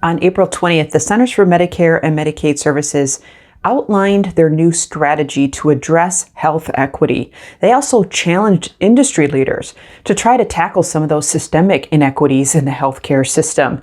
On April 20th, the Centers for Medicare and Medicaid Services outlined their new strategy to address health equity. They also challenged industry leaders to try to tackle some of those systemic inequities in the healthcare system.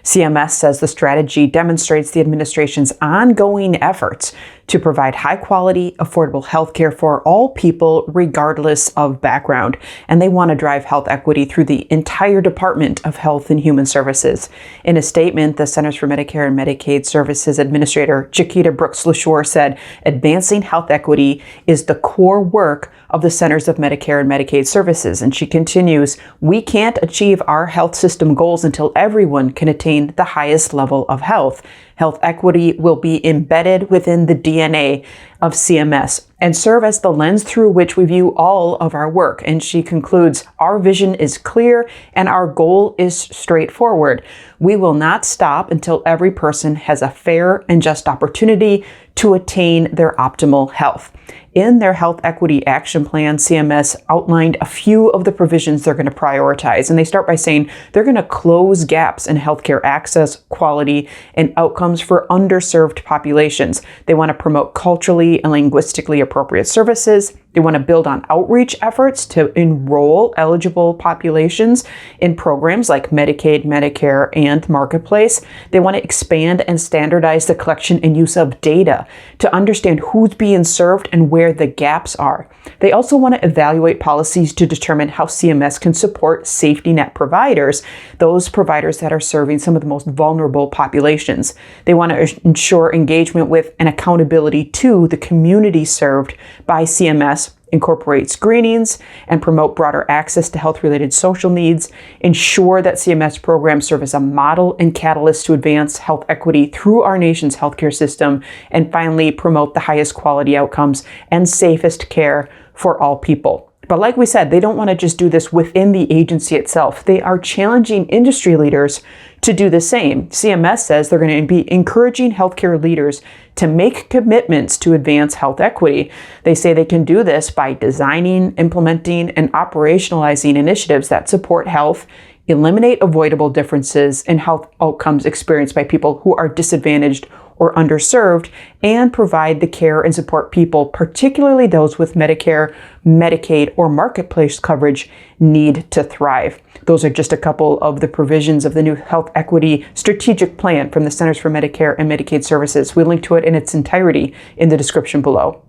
CMS says the strategy demonstrates the administration's ongoing efforts to provide high-quality, affordable health care for all people, regardless of background. And they want to drive health equity through the entire Department of Health and Human Services. In a statement, the Centers for Medicare and Medicaid Services Administrator Chiquita Brooks-LaSure said, advancing health equity is the core work of the Centers of Medicare and Medicaid Services. And she continues, we can't achieve our health system goals until everyone can attain the highest level of health. Health equity will be embedded within the DNA of CMS and serve as the lens through which we view all of our work. And she concludes, our vision is clear and our goal is straightforward. We will not stop until every person has a fair and just opportunity to attain their optimal health. In their Health Equity Action Plan, CMS outlined a few of the provisions they're going to prioritize. And they start by saying they're going to close gaps in healthcare access, quality, and outcomes for underserved populations. They want to promote culturally and linguistically appropriate services. They want to build on outreach efforts to enroll eligible populations in programs like Medicaid, Medicare, and Marketplace. They want to expand and standardize the collection and use of data to understand who's being served and where the gaps are. They also want to evaluate policies to determine how CMS can support safety net providers, those providers that are serving some of the most vulnerable populations. They want to ensure engagement with and accountability to the community served by CMS, incorporate screenings, and promote broader access to health-related social needs, ensure that CMS programs serve as a model and catalyst to advance health equity through our nation's healthcare system, and finally, promote the highest quality outcomes and safest care for all people. But like we said, they don't want to just do this within the agency itself. They are challenging industry leaders to do the same. CMS says they're going to be encouraging healthcare leaders to make commitments to advance health equity. They say they can do this by designing, implementing, and operationalizing initiatives that support health, eliminate avoidable differences in health outcomes experienced by people who are disadvantaged or underserved, and provide the care and support people, particularly those with Medicare, Medicaid, or Marketplace coverage, need to thrive. Those are just a couple of the provisions of the new Health Equity Strategic Plan from the Centers for Medicare and Medicaid Services. We link to it in its entirety in the description below.